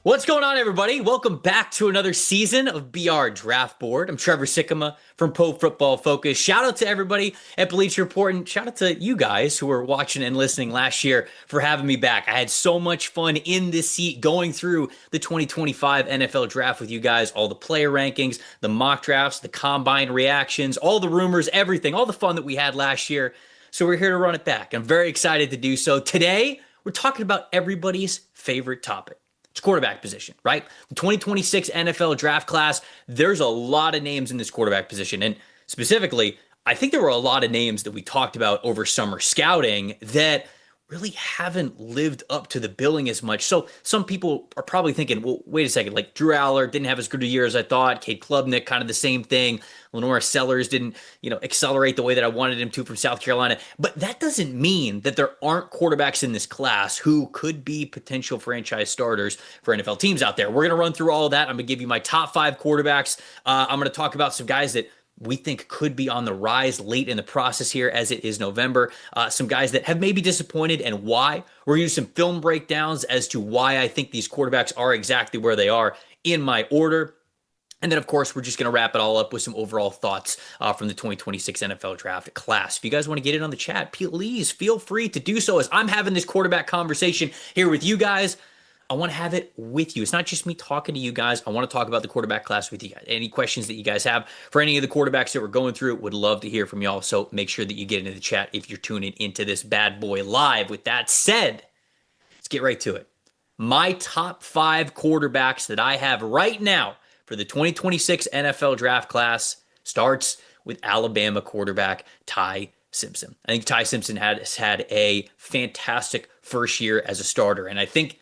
What's going on, everybody? Welcome back to another season of BR Draft Board. I'm Trevor Sikkema from Pro Football Focus. Shout out to everybody at Bleacher Report, and shout out to you guys who were watching and listening last year for having me back. I had so much fun in this seat going through the 2025 NFL Draft with you guys, all the player rankings, the mock drafts, the combine reactions, all the rumors, everything, all the fun that we had last year. So we're here to run it back. I'm very excited to do so. Today, we're talking about everybody's favorite topic. It's quarterback position, right? The 2026 NFL draft class, there's a lot of names in this quarterback position. And specifically, I think there were a lot of names that we talked about over summer scouting that really haven't lived up to the billing as much. So some people are probably thinking, well, wait a second, like Drew Aller didn't have as good a year as I thought. Cade Klubnik, kind of the same thing. Lenora Sellers didn't, accelerate the way that I wanted him to from South Carolina. But that doesn't mean that there aren't quarterbacks in this class who could be potential franchise starters for NFL teams out there. We're going to run through all of that. I'm going to give you my top 5 quarterbacks. I'm going to talk about some guys that we think could be on the rise late in the process here as it is November. Some guys that have maybe disappointed and why. We're going to use some film breakdowns as to why I think these quarterbacks are exactly where they are in my order. And then, of course, we're just going to wrap it all up with some overall thoughts from the 2026 NFL Draft class. If you guys want to get in on the chat, please feel free to do so as I'm having this quarterback conversation here with you guys. I want to have it with you. It's not just me talking to you guys. I want to talk about the quarterback class with you guys. Any questions that you guys have for any of the quarterbacks that we're going through, would love to hear from y'all. So make sure that you get into the chat if you're tuning into this bad boy live. With that said, let's get right to it. My top 5 quarterbacks that I have right now for the 2026 NFL Draft class starts with Alabama quarterback Ty Simpson. I think Ty Simpson has had a fantastic first year as a starter, and I think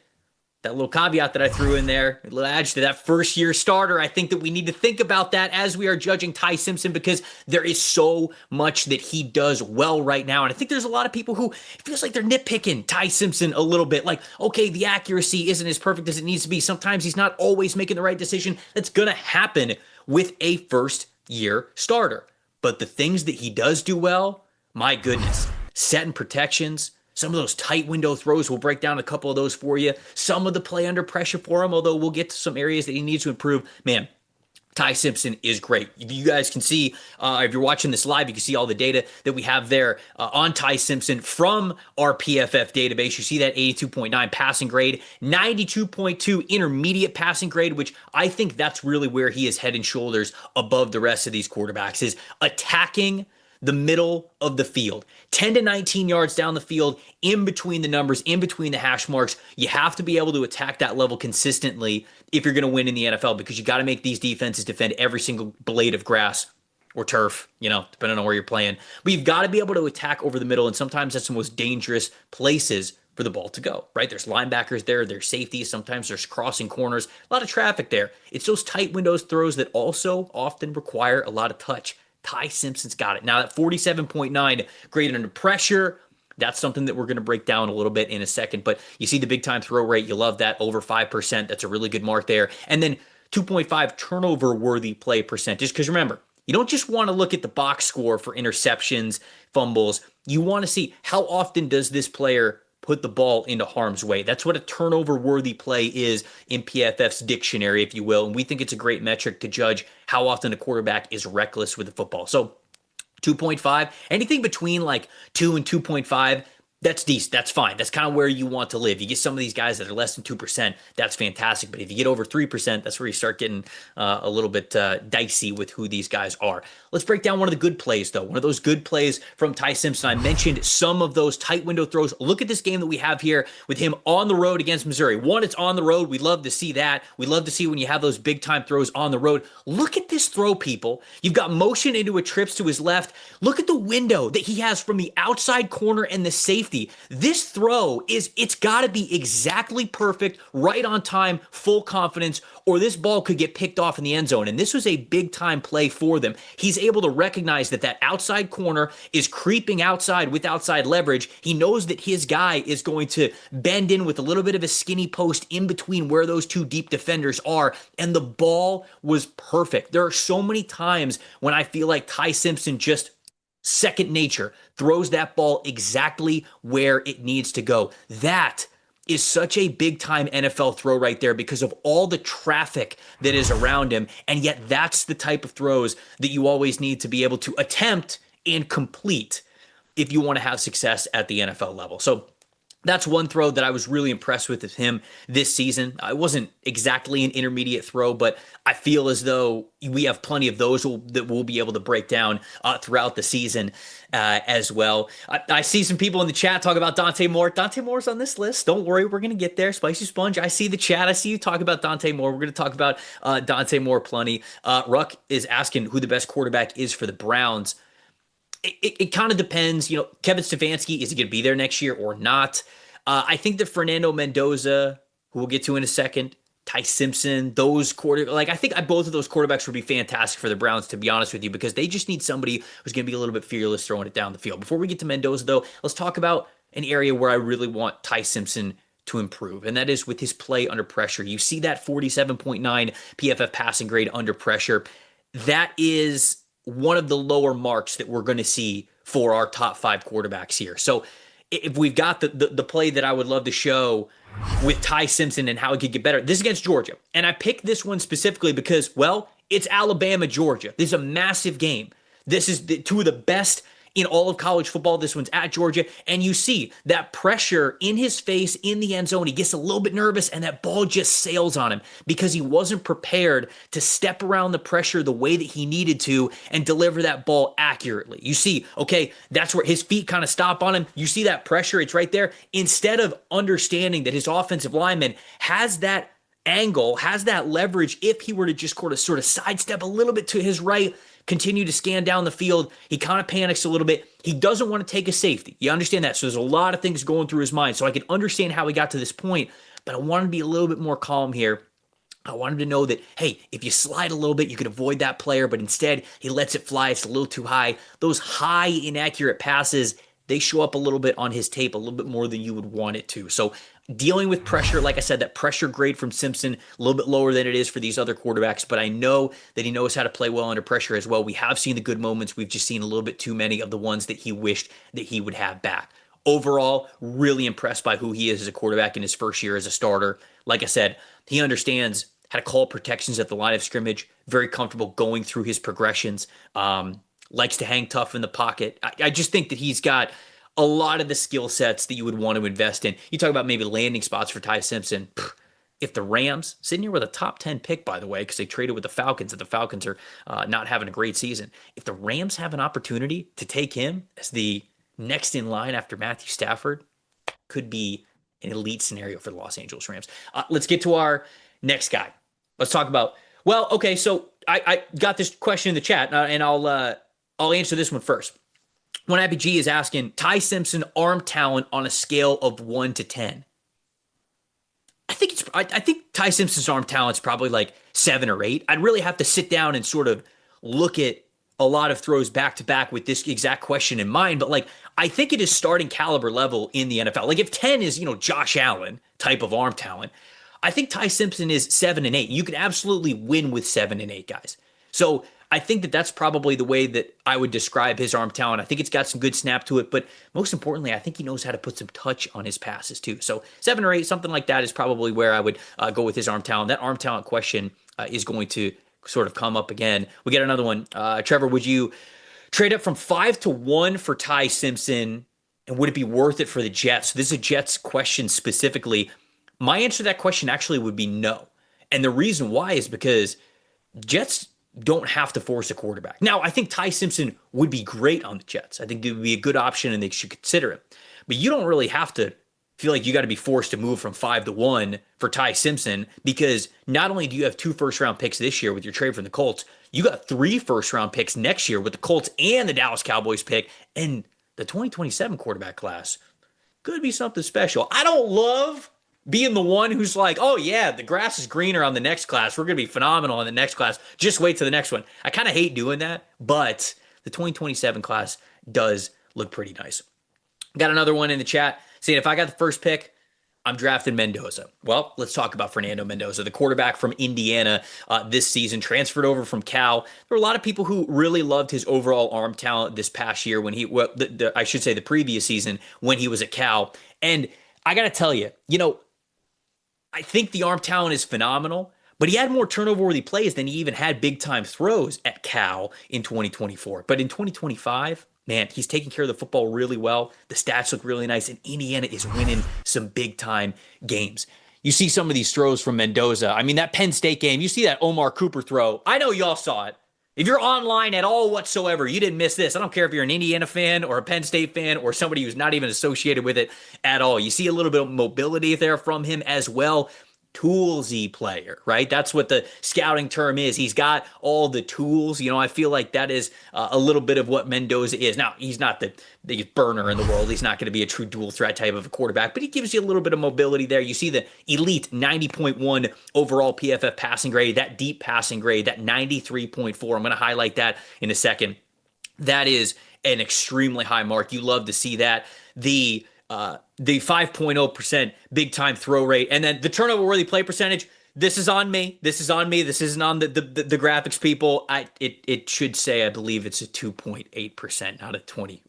that little caveat that I threw in there, a little edge to that first year starter, I think that we need to think about that as we are judging Ty Simpson because there is so much that he does well right now. And I think there's a lot of people who it feels like they're nitpicking Ty Simpson a little bit. Like, okay, the accuracy isn't as perfect as it needs to be. Sometimes he's not always making the right decision. That's going to happen with a first year starter. But the things that he does do well, my goodness, setting protections, some of those tight window throws, we'll break down a couple of those for you. Some of the play under pressure for him, although we'll get to some areas that he needs to improve. Man, Ty Simpson is great. You guys can see, if you're watching this live, you can see all the data that we have there on Ty Simpson from our PFF database. You see that 82.9 passing grade, 92.2 intermediate passing grade, which I think that's really where he is head and shoulders above the rest of these quarterbacks, is attacking the middle of the field. 10 to 19 yards down the field, in between the numbers, in between the hash marks. You have to be able to attack that level consistently if you're going to win in the NFL because you got to make these defenses defend every single blade of grass or turf, depending on where you're playing. But you've got to be able to attack over the middle, and sometimes that's the most dangerous places for the ball to go, right? There's linebackers there, there's safeties, sometimes there's crossing corners, a lot of traffic there. It's those tight windows throws that also often require a lot of touch. Ty Simpson's got it. Now, that 47.9 graded under pressure, that's something that we're going to break down a little bit in a second. But you see the big time throw rate. You love that. Over 5%. That's a really good mark there. And then 2.5 turnover worthy play percentage. Because remember, you don't just want to look at the box score for interceptions, fumbles. You want to see how often does this player put the ball into harm's way. That's what a turnover-worthy play is in PFF's dictionary, if you will. And we think it's a great metric to judge how often a quarterback is reckless with the football. So 2.5, anything between like 2 and 2.5, that's decent. That's fine. That's kind of where you want to live. You get some of these guys that are less than 2%, that's fantastic. But if you get over 3%, that's where you start getting a little bit dicey with who these guys are. Let's break down one of the good plays, though. One of those good plays from Ty Simpson. I mentioned some of those tight window throws. Look at this game that we have here with him on the road against Missouri. One, it's on the road. We love to see that. We love to see when you have those big time throws on the road. Look at this throw, people. You've got motion into a trips to his left. Look at the window that he has from the outside corner and the safety. This throw it's got to be exactly perfect, right on time, full confidence, or this ball could get picked off in the end zone. And this was a big time play for them. He's able to recognize that outside corner is creeping outside with outside leverage. He knows that his guy is going to bend in with a little bit of a skinny post in between where those two deep defenders are. And the ball was perfect. There are so many times when I feel like Ty Simpson just second nature throws that ball exactly where it needs to go. That is such a big time NFL throw right there because of all the traffic that is around him. And yet that's the type of throws that you always need to be able to attempt and complete if you want to have success at the NFL level. So that's one throw that I was really impressed with him this season. It wasn't exactly an intermediate throw, but I feel as though we have plenty of those that we'll be able to break down throughout the season as well. I see some people in the chat talk about Dante Moore. Dante Moore's on this list. Don't worry, we're going to get there. Spicy Sponge, I see the chat. I see you talk about Dante Moore. We're going to talk about Dante Moore plenty. Ruck is asking who the best quarterback is for the Browns. It kind of depends. Kevin Stefanski, is he going to be there next year or not? I think that Fernando Mendoza, who we'll get to in a second, Ty Simpson, those I think both of those quarterbacks would be fantastic for the Browns, to be honest with you, because they just need somebody who's going to be a little bit fearless throwing it down the field. Before we get to Mendoza, though, let's talk about an area where I really want Ty Simpson to improve, and that is with his play under pressure. You see that 47.9 PFF passing grade under pressure. That is one of the lower marks that we're going to see for our top 5 quarterbacks here. So if we've got the play that I would love to show with Ty Simpson and how it could get better, this is against Georgia. And I picked this one specifically because, well, it's Alabama, Georgia. This is a massive game. This is two of the best in all of college football. This one's at Georgia. And you see that pressure in his face in the end zone. He gets a little bit nervous and that ball just sails on him because he wasn't prepared to step around the pressure the way that he needed to and deliver that ball accurately. You see, okay, that's where his feet kind of stop on him. You see that pressure, it's right there. Instead of understanding that his offensive lineman has that angle, has that leverage, if he were to just sort of sidestep a little bit to his right, continue to scan down the field, he kind of panics a little bit. He doesn't want to take a safety. You understand that? So there's a lot of things going through his mind. So I can understand how he got to this point, but I want him to be a little bit more calm here. I want him to know that, hey, if you slide a little bit, you can avoid that player, but instead he lets it fly. It's a little too high. Those high, inaccurate passes, they show up a little bit on his tape, a little bit more than you would want it to. So dealing with pressure, like I said, that pressure grade from Simpson, a little bit lower than it is for these other quarterbacks, but I know that he knows how to play well under pressure as well. We have seen the good moments. We've just seen a little bit too many of the ones that he wished that he would have back. Overall, really impressed by who he is as a quarterback in his first year as a starter. Like I said, he understands how to call protections at the line of scrimmage, very comfortable going through his progressions, likes to hang tough in the pocket. I just think that he's got a lot of the skill sets that you would want to invest in. You talk about maybe landing spots for Ty Simpson. If the Rams, sitting here with a top 10 pick, by the way, because they traded with the Falcons, and the Falcons are not having a great season. If the Rams have an opportunity to take him as the next in line after Matthew Stafford, could be an elite scenario for the Los Angeles Rams. Let's get to our next guy. Let's talk about, well, okay, so I got this question in the chat, and I'll answer this one first. One Happy G is asking, Ty Simpson arm talent on a scale of 1 to 10. I think Ty Simpson's arm talent is probably like 7 or 8. I'd really have to sit down and sort of look at a lot of throws back to back with this exact question in mind. But I think it is starting caliber level in the NFL. Like if 10 is, Josh Allen type of arm talent, I think Ty Simpson is 7 and 8. You could absolutely win with 7 and 8 guys. So I think that that's probably the way that I would describe his arm talent. I think it's got some good snap to it, but most importantly, I think he knows how to put some touch on his passes too. So 7 or 8, something like that is probably where I would go with his arm talent. That arm talent question is going to sort of come up again. We get another one. Trevor, would you trade up from 5 to 1 for Ty Simpson, and would it be worth it for the Jets? So this is a Jets question specifically. My answer to that question actually would be no. And the reason why is because Jets don't have to force a quarterback. Now, I think Ty Simpson would be great on the Jets. I think it would be a good option and they should consider it. But you don't really have to feel like you got to be forced to move from 5 to 1 for Ty Simpson, because not only do you have 2 first-round picks this year with your trade from the Colts, you got 3 first-round picks next year with the Colts and the Dallas Cowboys pick, and the 2027 quarterback class could be something special. I don't love being the one who's like, oh yeah, the grass is greener on the next class. We're going to be phenomenal on the next class. Just wait till the next one. I kind of hate doing that, but the 2027 class does look pretty nice. Got another one in the chat saying, if I got the first pick, I'm drafting Mendoza. Well, let's talk about Fernando Mendoza, the quarterback from Indiana this season, transferred over from Cal. There were a lot of people who really loved his overall arm talent this past year when I should say the previous season when he was at Cal. And I got to tell you, I think the arm talent is phenomenal, but he had more turnover-worthy plays than he even had big-time throws at Cal in 2024. But in 2025, man, he's taking care of the football really well. The stats look really nice, and Indiana is winning some big-time games. You see some of these throws from Mendoza. I mean, that Penn State game, you see that Omar Cooper throw. I know y'all saw it. If you're online at all whatsoever, you didn't miss this. I don't care if you're an Indiana fan or a Penn State fan or somebody who's not even associated with it at all. You see a little bit of mobility there from him as well. Toolsy player, right? That's what the scouting term is. He's got all the tools. I feel like that is a little bit of what Mendoza is. Now, he's not the biggest burner in the world. He's not going to be a true dual threat type of a quarterback, but he gives you a little bit of mobility there. You see the elite 90.1 overall PFF passing grade, that deep passing grade, that 93.4. I'm going to highlight that in a second. That is an extremely high mark. You love to see that. The 5.0% big time throw rate, and then the turnover worthy play percentage. This is on me. This isn't on the graphics people. It should say, I believe it's a 2.8%, not a 21.8%.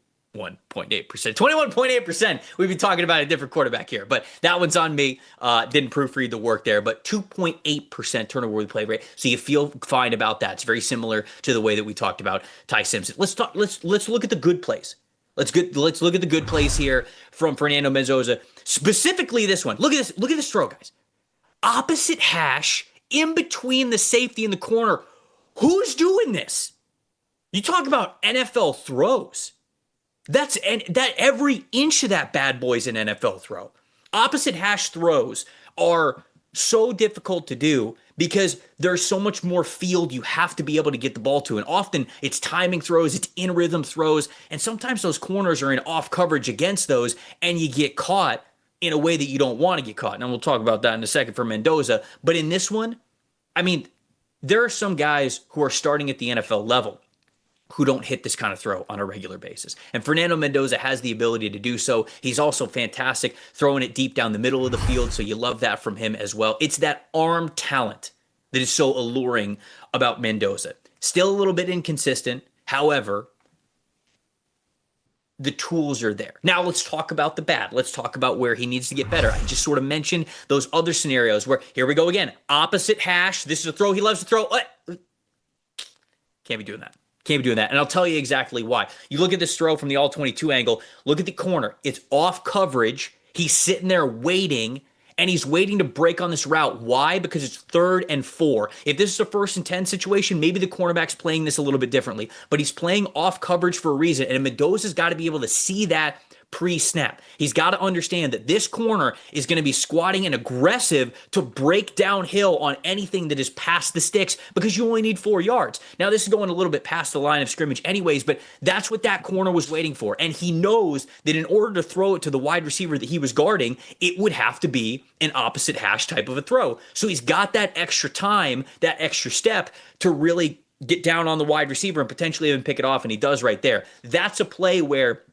21.8%. We'd be talking about a different quarterback here, but that one's on me. Didn't proofread the work there, but 2.8% turnover worthy play rate. So you feel fine about that. It's very similar to the way that we talked about Ty Simpson. Let's look at the good plays. Let's look at the good plays here from Fernando Mendoza. Specifically this one. Look at this. Look at this throw, guys. Opposite hash, in between the safety and the corner. Who's doing this? You talk about NFL throws. That every inch of that bad boy's an NFL throw. Opposite hash throws are so difficult to do because there's so much more field you have to be able to get the ball to. And often it's timing throws, it's in rhythm throws, and sometimes those corners are in off coverage against those, and you get caught in a way that you don't want to get caught. And we'll talk about that in a second for Mendoza. But in this one, I mean, there are some guys who are starting at the NFL level who don't hit this kind of throw on a regular basis. And Fernando Mendoza has the ability to do so. He's also fantastic throwing it deep down the middle of the field, so you love that from him as well. It's that arm talent that is so alluring about Mendoza. Still a little bit inconsistent. However, the tools are there. Now let's talk about the bad. Let's talk about where he needs to get better. I just sort of mentioned those other scenarios where, here we go again, opposite hash. This is a throw he loves to throw. Can't be doing that. Can't be doing that. And I'll tell you exactly why. You look at this throw from the all-22 angle. Look at the corner. It's off coverage. He's sitting there waiting, and he's waiting to break on this route. Why? Because it's 3rd and 4. If this is a 1st and 10 situation, maybe the cornerback's playing this a little bit differently. But he's playing off coverage for a reason, and Mendoza's got to be able to see that pre-snap. He's got to understand that this corner is going to be squatting and aggressive to break downhill on anything that is past the sticks because you only need 4 yards. Now, this is going a little bit past the line of scrimmage anyways, but that's what that corner was waiting for. And he knows that in order to throw it to the wide receiver that he was guarding, it would have to be an opposite hash type of a throw. So he's got that extra time, that extra step to really get down on the wide receiver and potentially even pick it off, and he does right there. That's a play where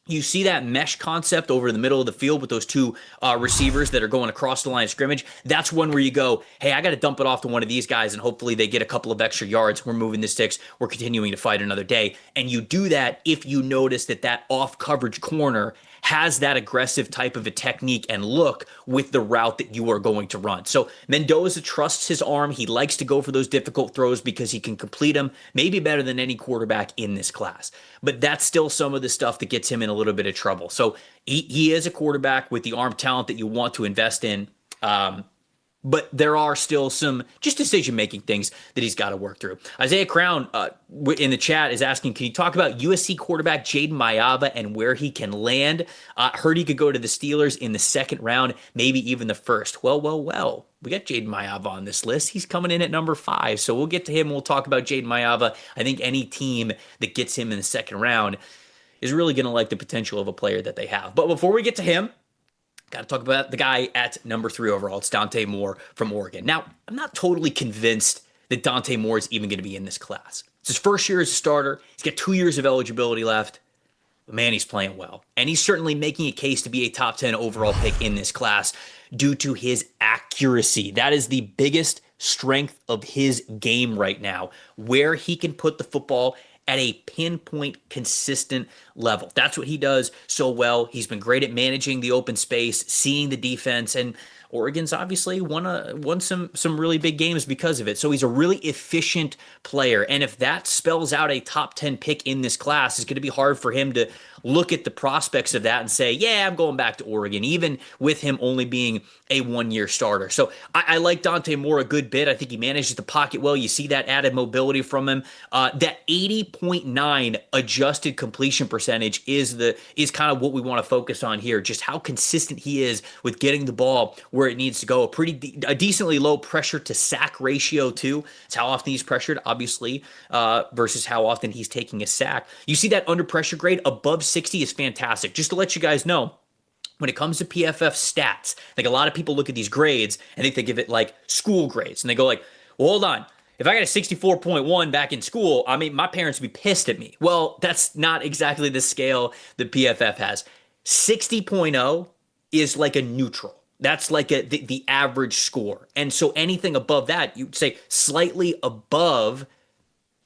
you see that mesh concept over in the middle of the field with those two receivers that are going across the line of scrimmage. That's one where you go, hey, I got to dump it off to one of these guys, and hopefully they get a couple of extra yards. We're moving the sticks. We're continuing to fight another day. And you do that if you notice that off coverage corner has that aggressive type of a technique and look with the route that you are going to run. So Mendoza trusts his arm. He likes to go for those difficult throws because he can complete them maybe better than any quarterback in this class. But that's still some of the stuff that gets him in a little bit of trouble. So he is a quarterback with the arm talent that you want to invest in. But there are still some just decision-making things that he's got to work through. Isaiah Crown in the chat is asking, can you talk about USC quarterback Jaden Mayava and where he can land? Heard he could go to the Steelers in the 2nd round, maybe even the 1st. Well. We got Jaden Mayava on this list. He's coming in at number 5, so we'll get to him. We'll talk about Jaden Mayava. I think any team that gets him in the 2nd round is really going to like the potential of a player that they have. But before we get to him, got to talk about the guy at number 3 overall. It's Dante Moore from Oregon. Now, I'm not totally convinced that Dante Moore is even going to be in this class. It's his 1st year as a starter. He's got 2 years of eligibility left. But man, he's playing well. And he's certainly making a case to be a top 10 overall pick in this class due to his accuracy. That is the biggest strength of his game right now, where he can put the football at a pinpoint, consistent level. That's what he does so well. He's been great at managing the open space, seeing the defense, and Oregon's obviously won some really big games because of it. So he's a really efficient player. And if that spells out a top 10 pick in this class, it's going to be hard for him to look at the prospects of that and say, yeah, I'm going back to Oregon, even with him only being a one-year starter. So I like Dante Moore a good bit. I think he manages the pocket well. You see that added mobility from him. That 80.9 adjusted completion percentage is kind of what we want to focus on here. Just how consistent he is with getting the ball where it needs to go. A decently low pressure to sack ratio too. It's how often he's pressured, obviously, versus how often he's taking a sack. You see that under pressure grade above 60 is fantastic. Just to let you guys know, when it comes to PFF stats, like a lot of people look at these grades and they think of it like school grades. And they go like, well, hold on. If I got a 64.1 back in school, I mean, my parents would be pissed at me. Well, that's not exactly the scale that PFF has. 60.0 is like a neutral. That's like the average score. And so anything above that, you'd say slightly above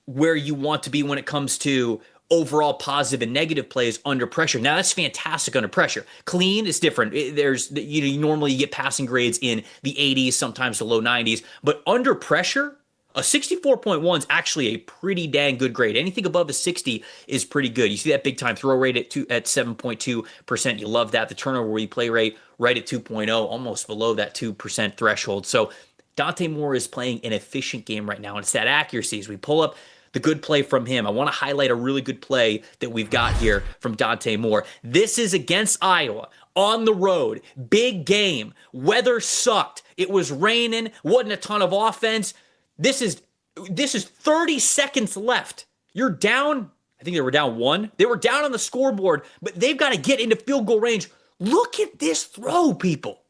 where you want to be when it comes to overall positive and negative plays under pressure. Now that's fantastic under pressure. Clean is different. There's, you normally get passing grades in the 80s, sometimes the low 90s, but under pressure, a 64.1 is actually a pretty dang good grade. Anything above a 60 is pretty good. You see that big time throw rate at 7.2%. You love that. The turnover replay rate right at 2.0, almost below that 2% threshold. So Dante Moore is playing an efficient game right now, and it's that accuracy. As we pull up the good play from him, I want to highlight a really good play that we've got here from Dante Moore. This is against Iowa on the road. Big game. Weather sucked. It was raining. Wasn't a ton of offense. This is 30 seconds left. You're down. I think they were down 1. They were down on the scoreboard, but they've got to get into field goal range. Look at this throw, people.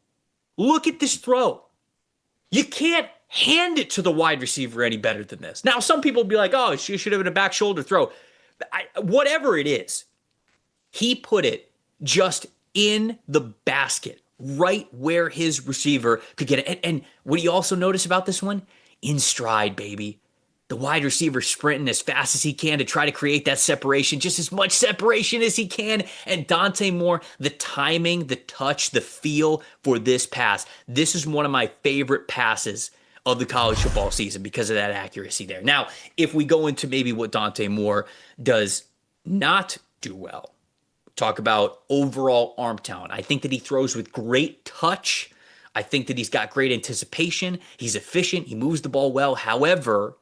Look at this throw. You can't hand it to the wide receiver any better than this. Now, some people will be like, oh, she should have been a back shoulder throw. Whatever it is, he put it just in the basket, right where his receiver could get it. And what do you also notice about this one? In stride, baby. The wide receiver sprinting as fast as he can to try to create that separation, just as much separation as he can. And Dante Moore, the timing, the touch, the feel for this pass. This is one of my favorite passes of the college football season because of that accuracy there. Now, if we go into maybe what Dante Moore does not do well, talk about overall arm talent. I think that he throws with great touch. I think that he's got great anticipation. He's efficient. He moves the ball well. However,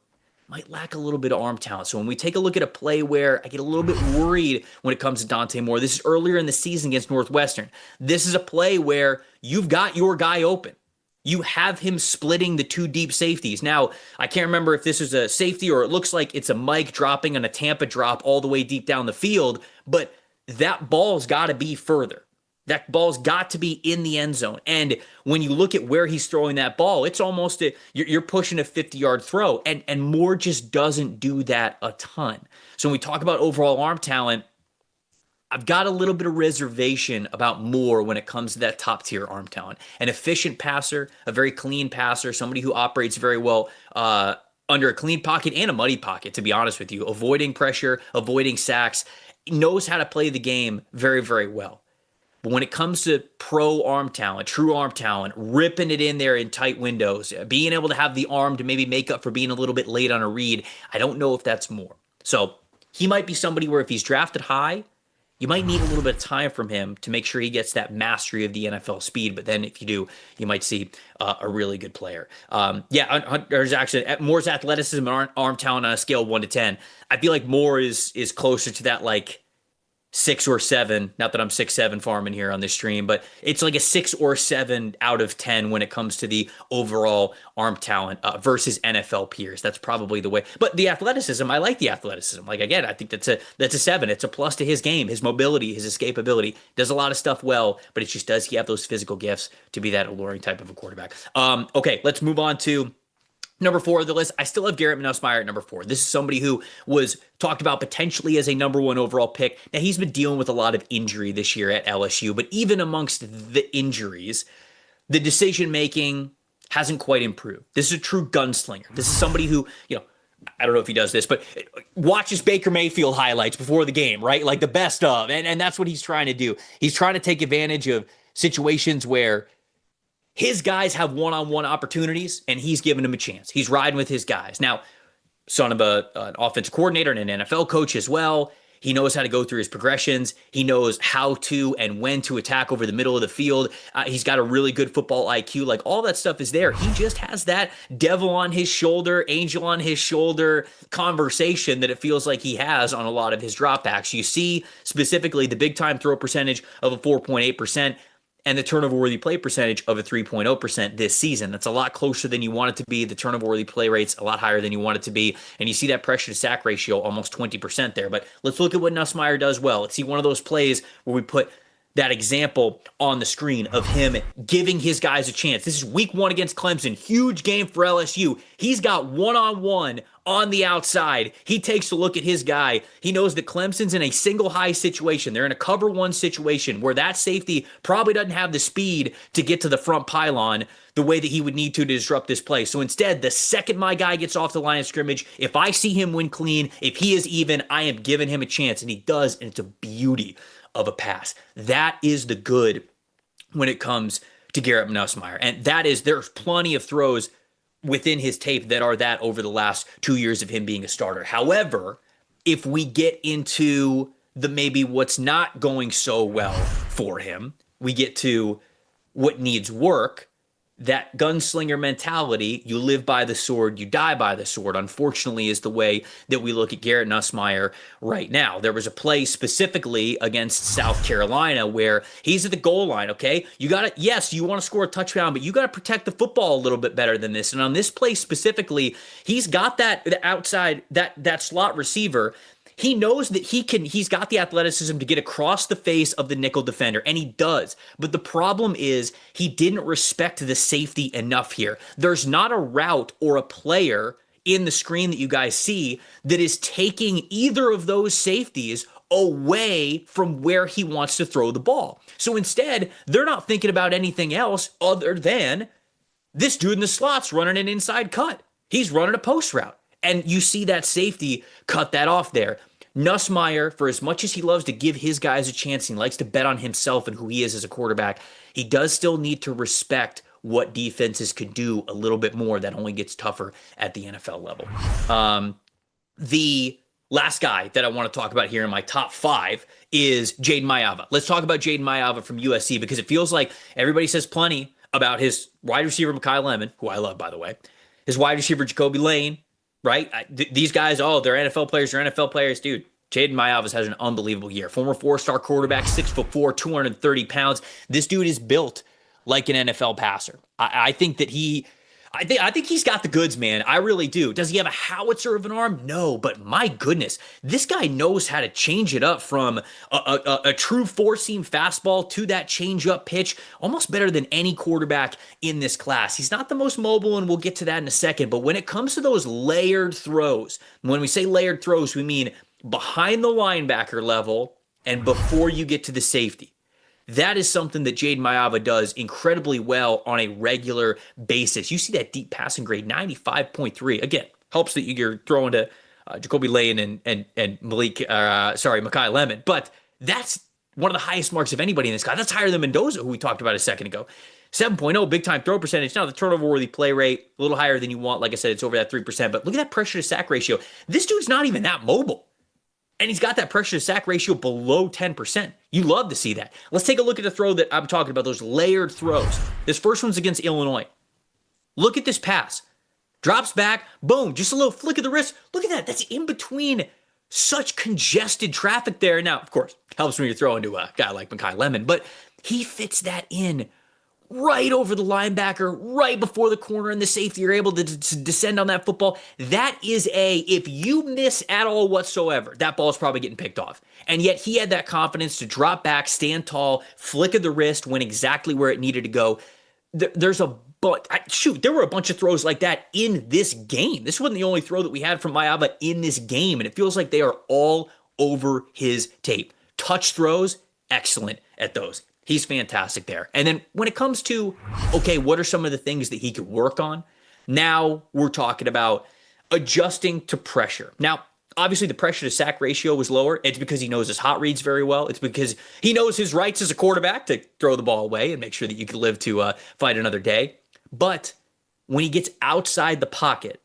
might lack a little bit of arm talent. So when we take a look at a play where I get a little bit worried when it comes to Dante Moore, this is earlier in the season against Northwestern. This is a play where you've got your guy open. You have him splitting the two deep safeties. Now, I can't remember if this is a safety or it looks like it's a Mike dropping on a Tampa drop all the way deep down the field, but that ball's got to be further. That ball's got to be in the end zone. And when you look at where he's throwing that ball, it's almost you're pushing a 50-yard throw. And Moore just doesn't do that a ton. So when we talk about overall arm talent, I've got a little bit of reservation about Moore when it comes to that top-tier arm talent. An efficient passer, a very clean passer, somebody who operates very well under a clean pocket and a muddy pocket, to be honest with you, avoiding pressure, avoiding sacks, knows how to play the game very, very well. But when it comes to pro arm talent, true arm talent, ripping it in there in tight windows, being able to have the arm to maybe make up for being a little bit late on a read, I don't know if that's Moore. So he might be somebody where if he's drafted high, you might need a little bit of time from him to make sure he gets that mastery of the NFL speed. But then if you do, you might see a really good player. There's actually Moore's athleticism and arm talent on a scale of 1 to 10. I feel like Moore is closer to that like 6 or 7. Not that I'm 6'7" farming here on this stream, but it's like a 6 or 7 out of 10 when it comes to the overall arm talent versus NFL peers. That's probably the way. But the athleticism, I like the athleticism. Like again, I think that's a 7. It's a plus to his game, his mobility, his escapability. Does a lot of stuff well, but it just does he have those physical gifts to be that alluring type of a quarterback. Okay, let's move on to number 4 of the list. I still have Garrett Nussmeier at number 4. This is somebody who was talked about potentially as a number 1 overall pick. Now, he's been dealing with a lot of injury this year at LSU, but even amongst the injuries, the decision-making hasn't quite improved. This is a true gunslinger. This is somebody who, I don't know if he does this, but watches Baker Mayfield highlights before the game, right? Like the best of. And that's what he's trying to do. He's trying to take advantage of situations where his guys have one-on-one opportunities and he's giving them a chance. He's riding with his guys. Now, son of an offensive coordinator and an NFL coach as well, he knows how to go through his progressions. He knows how to and when to attack over the middle of the field. He's got a really good football IQ. Like all that stuff is there. He just has that devil on his shoulder, angel on his shoulder conversation that it feels like he has on a lot of his dropbacks. You see specifically the big time throw percentage of a 4.8%. and the turnover-worthy play percentage of a 3.0% this season. That's a lot closer than you want it to be. The turnover-worthy play rate's a lot higher than you want it to be. And you see that pressure-to-sack ratio almost 20% there. But let's look at what Nussmeier does well. Let's see one of those plays where we put that example on the screen of him giving his guys a chance. This is week 1 against Clemson. Huge game for LSU. He's got one-on-one on the outside. He takes a look at his guy. He knows that Clemson's in a single high situation. They're in a cover 1 situation where that safety probably doesn't have the speed to get to the front pylon the way that he would need to disrupt this play. So instead, the second my guy gets off the line of scrimmage, if I see him win clean, if he is even, I am giving him a chance. And he does, and it's a beauty of a pass. That is the good when it comes to Garrett Nussmeier. And there's plenty of throws within his tape that are that over the last 2 years of him being a starter. However, if we get into the maybe what's not going so well for him, we get to what needs work. That gunslinger mentality, you live by the sword, you die by the sword, unfortunately is the way that we look at Garrett Nussmeier right now. There was a play specifically against South Carolina where he's at the goal line, okay? You want to score a touchdown, but you got to protect the football a little bit better than this. And on this play specifically, he's got that outside, that slot receiver. He knows that he's got the athleticism to get across the face of the nickel defender, and he does. But the problem is he didn't respect the safety enough here. There's not a route or a player in the screen that you guys see that is taking either of those safeties away from where he wants to throw the ball. So instead, they're not thinking about anything else other than this dude in the slot's running an inside cut. He's running a post route. And you see that safety cut that off there. Nussmeier, for as much as he loves to give his guys a chance, he likes to bet on himself and who he is as a quarterback, he does still need to respect what defenses can do a little bit more. That only gets tougher at the NFL level. The last guy that I want to talk about here in my top 5 is Jaden Maiava. Let's talk about Jaden Maiava from USC because it feels like everybody says plenty about his wide receiver, Makai Lemon, who I love, by the way, his wide receiver, Jacoby Lane, right? These guys, they're NFL players, dude. Jaden Maiava has an unbelievable year. Former 4-star quarterback, 6'4", 230 pounds. This dude is built like an NFL passer. I think he's got the goods, man. I really do. Does he have a howitzer of an arm? No, but my goodness, this guy knows how to change it up from a true 4-seam fastball to that change-up pitch, almost better than any quarterback in this class. He's not the most mobile, and we'll get to that in a second, but when it comes to those layered throws, when we say layered throws, we mean behind the linebacker level and before you get to the safety. That is something that Jaden Maiava does incredibly well on a regular basis. You see that deep passing grade, 95.3. Again, helps that you're throwing to Jacoby Lane and Makai Lemon. But that's one of the highest marks of anybody in this guy. That's higher than Mendoza, who we talked about a second ago. 7.0 big time throw percentage. Now the turnover-worthy play rate, a little higher than you want. Like I said, it's over that 3%. But look at that pressure to sack ratio. This dude's not even that mobile. And he's got that pressure to sack ratio below 10%. You love to see that. Let's take a look at the throw that I'm talking about, those layered throws. This first one's against Illinois. Look at this pass. Drops back, boom, just a little flick of the wrist. Look at that. That's in between such congested traffic there. Now, of course, helps when you're throwing to a guy like Makai Lemon, but he fits that in right over the linebacker, right before the corner, and the safety are able to descend on that football. That is if you miss at all whatsoever, that ball is probably getting picked off. And yet he had that confidence to drop back, stand tall, flick of the wrist, went exactly where it needed to go. There were a bunch of throws like that in this game. This wasn't the only throw that we had from Maiava in this game, and it feels like they are all over his tape. Touch throws, excellent at those. He's fantastic there. And then when it comes to, okay, what are some of the things that he could work on? Now we're talking about adjusting to pressure. Now, obviously, the pressure to sack ratio was lower. It's because he knows his hot reads very well. It's because he knows his rights as a quarterback to throw the ball away and make sure that you can live to fight another day. But when he gets outside the pocket,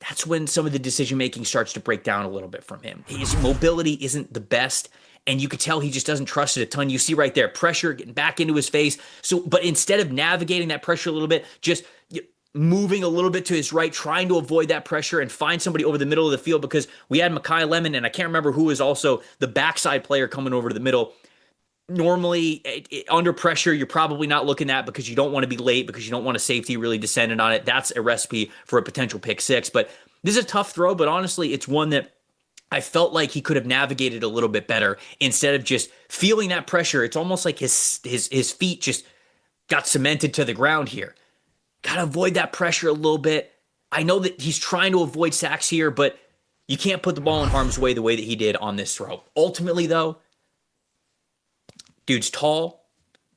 that's when some of the decision making starts to break down a little bit from him. His mobility isn't the best, and you could tell he just doesn't trust it a ton. You see right there, pressure getting back into his face. But instead of navigating that pressure a little bit, just moving a little bit to his right, trying to avoid that pressure and find somebody over the middle of the field, because we had Mekhi Lemon, and I can't remember who was also the backside player coming over to the middle. Normally, under pressure, you're probably not looking at, because you don't want to be late, because you don't want a safety really descending on it. That's a recipe for a potential pick six. But this is a tough throw, but honestly, it's one that I felt like he could have navigated a little bit better instead of just feeling that pressure. It's almost like his feet just got cemented to the ground here. Got to avoid that pressure a little bit. I know that he's trying to avoid sacks here, but you can't put the ball in harm's way the way that he did on this throw. Ultimately, though, dude's tall.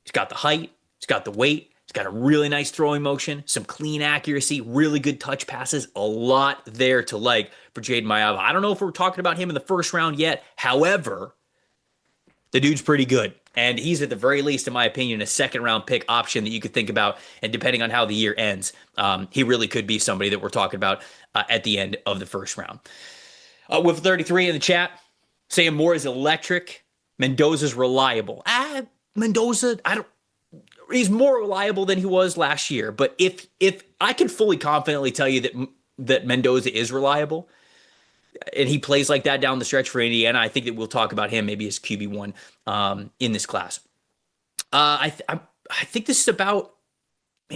He's got the height. He's got the weight. He's got a really nice throwing motion, some clean accuracy, really good touch passes, a lot there to like for Jaden Mayava. I don't know if we're talking about him in the first round yet. However, the dude's pretty good. And he's at the very least, in my opinion, a second-round pick option that you could think about. And depending on how the year ends, he really could be somebody that we're talking about at the end of the first round. With 33 in the chat, saying Moore is electric. Mendoza's reliable. Mendoza, he's more reliable than he was last year. But if I can fully confidently tell you that Mendoza is reliable, and he plays like that down the stretch for Indiana, I think that we'll talk about him maybe as QB1 in this class. I think this is about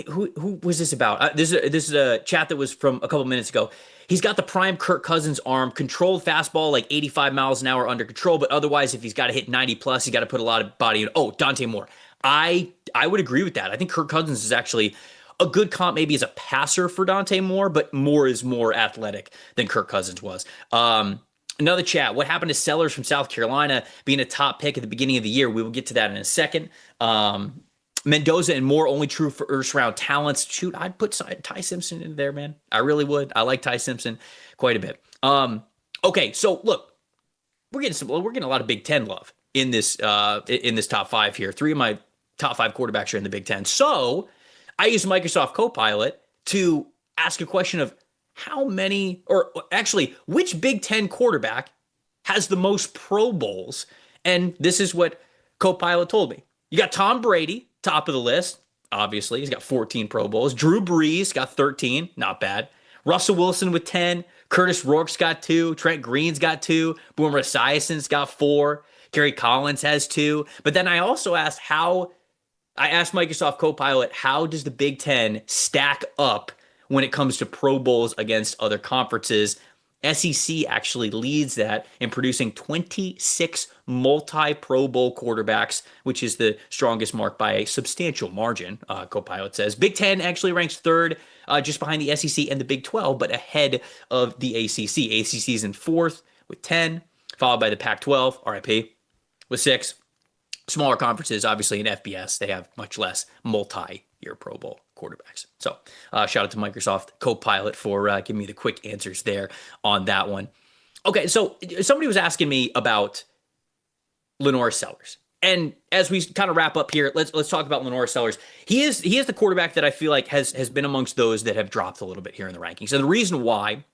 who was this about? This is a chat that was from a couple minutes ago. He's got the prime Kirk Cousins arm, controlled fastball like 85 miles an hour under control, but otherwise, if he's got to hit 90 plus, he's got to put a lot of body in. Oh, Dante Moore. I would agree with that. I think Kirk Cousins is actually a good comp maybe as a passer for Dante Moore, but Moore is more athletic than Kirk Cousins was. Another chat. What happened to Sellers from South Carolina being a top pick at the beginning of the year? We will get to that in a second. Mendoza and Moore only true first round talents. Shoot, I'd put Ty Simpson in there, man. I really would. I like Ty Simpson quite a bit. Okay, so look, we're getting a lot of Big Ten love in this top five here. Three of my top five quarterbacks are in the Big Ten. So I use Microsoft Copilot to ask a question of how many, or actually, which Big Ten quarterback has the most Pro Bowls? And this is what Copilot told me. You got Tom Brady, top of the list. Obviously, he's got 14 Pro Bowls. Drew Brees got 13. Not bad. Russell Wilson with 10. Curtis Rourke's got 2. Trent Green's got 2. Boomer Esiason's got 4. Kerry Collins has 2. But then I also asked Microsoft Copilot, how does the Big Ten stack up when it comes to Pro Bowls against other conferences? SEC actually leads that in producing 26 multi-Pro Bowl quarterbacks, which is the strongest mark by a substantial margin, Copilot says. Big Ten actually ranks third, just behind the SEC and the Big 12, but ahead of the ACC. ACC is in fourth with 10, followed by the Pac-12, RIP, with 6. Smaller conferences, obviously in FBS, they have much less multi-year Pro Bowl quarterbacks. So shout out to Microsoft Copilot for giving me the quick answers there on that one. Okay, so somebody was asking me about Lenore Sellers. And as we kind of wrap up here, let's talk about Lenore Sellers. He is the quarterback that I feel like has been amongst those that have dropped a little bit here in the rankings. And the reason why,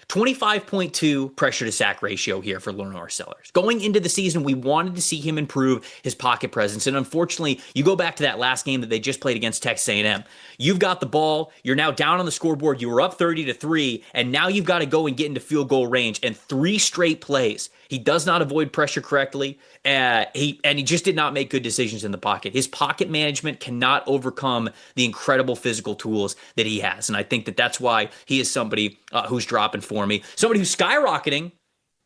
25.2 pressure to sack ratio here for Lenore Sellers. Going into the season, we wanted to see him improve his pocket presence. And unfortunately, you go back to that last game that they just played against Texas A&M. You've got the ball. You're now down on the scoreboard. You were up 30-3, and now you've got to go and get into field goal range. And 3 straight plays, he does not avoid pressure correctly. He just did not make good decisions in the pocket. His pocket management cannot overcome the incredible physical tools that he has. And I think that that's why he is somebody who's dropping for me. Somebody who's skyrocketing,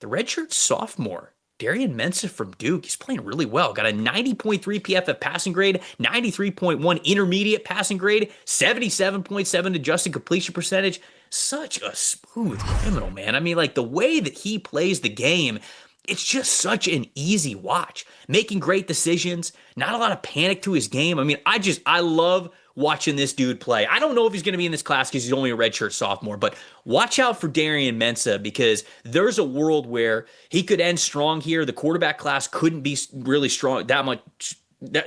the redshirt sophomore, Darian Mensah from Duke. He's playing really well. Got a 90.3 PFF passing grade, 93.1 intermediate passing grade, 77.7 adjusted completion percentage. Such a smooth criminal, man. I mean, like the way that he plays the game, it's just such an easy watch. Making great decisions, not a lot of panic to his game. I mean, I love watching this dude play. I don't know if he's going to be in this class because he's only a redshirt sophomore, but watch out for Darian Mensah because there's a world where he could end strong here. The quarterback class couldn't be really strong,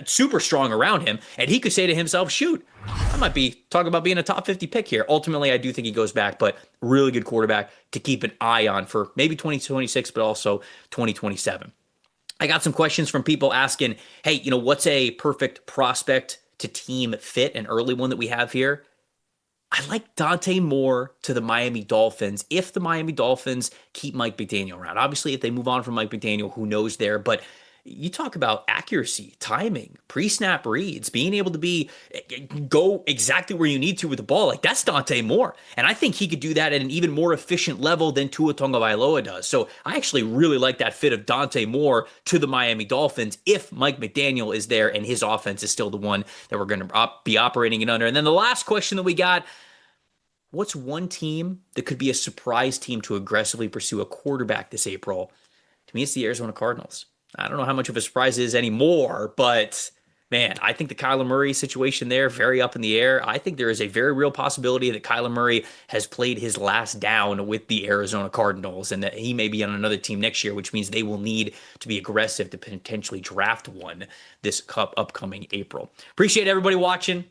super strong around him, and he could say to himself, shoot, I might be talking about being a top 50 pick here. Ultimately, I do think he goes back, but really good quarterback to keep an eye on for maybe 2026, but also 2027. I got some questions from people asking, hey, what's a perfect prospect to team fit, an early one that we have here? I like Dante Moore to the Miami Dolphins if the Miami Dolphins keep Mike McDaniel around. Obviously, if they move on from Mike McDaniel, who knows there, but you talk about accuracy, timing, pre-snap reads, being able to go exactly where you need to with the ball. Like, that's Dante Moore. And I think he could do that at an even more efficient level than Tua Tagovailoa does. So I actually really like that fit of Dante Moore to the Miami Dolphins if Mike McDaniel is there and his offense is still the one that we're going to be operating it under. And then the last question that we got, what's one team that could be a surprise team to aggressively pursue a quarterback this April? To me, it's the Arizona Cardinals. I don't know how much of a surprise it is anymore, but man, I think the Kyler Murray situation there, very up in the air. I think there is a very real possibility that Kyler Murray has played his last down with the Arizona Cardinals and that he may be on another team next year, which means they will need to be aggressive to potentially draft one this upcoming April. Appreciate everybody watching.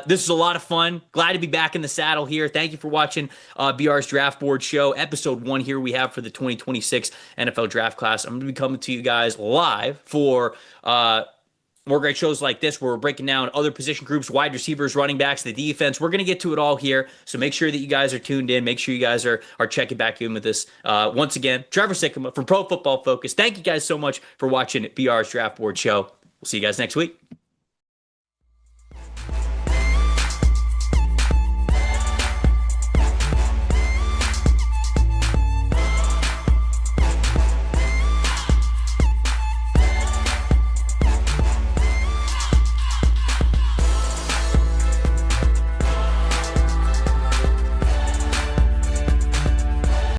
This is a lot of fun. Glad to be back in the saddle here. Thank you for watching BR's Draft Board Show. Episode 1 here we have for the 2026 NFL Draft Class. I'm going to be coming to you guys live for more great shows like this where we're breaking down other position groups, wide receivers, running backs, the defense. We're going to get to it all here. So make sure that you guys are tuned in. Make sure you guys are checking back in with us. Once again, Trevor Sikkema from Pro Football Focus. Thank you guys so much for watching BR's Draft Board Show. We'll see you guys next week.